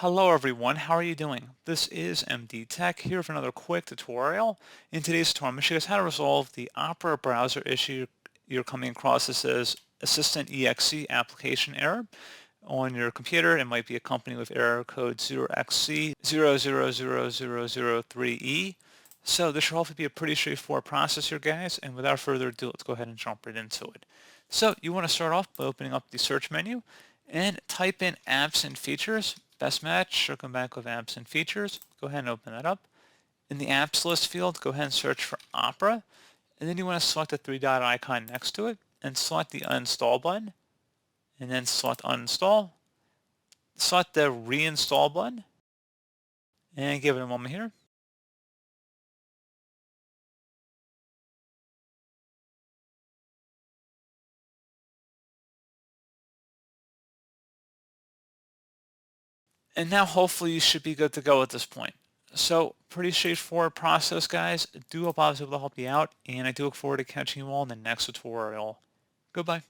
Hello everyone, how are you doing? This is MD Tech here for another quick tutorial. In today's tutorial, I'm going to show you guys how to resolve the Opera browser issue you're coming across that says Assistant.exe application error on your computer. It might be accompanied with error code 0xc000003e. So this should hopefully be a pretty straightforward process here, guys, and without further ado, let's go ahead and jump right into it. So you want to start off by opening up the search menu and type in apps and features. Best match, so come back with apps and features. Go ahead and open that up. In the apps list field, go ahead and search for Opera, and then you want to select the three-dot icon next to it and select the uninstall button, and then select uninstall. Select the reinstall button, and give it a moment here. And now hopefully you should be good to go at this point. So pretty straightforward process, guys. I do hope I was able to help you out, and I do look forward to catching you all in the next tutorial. Goodbye.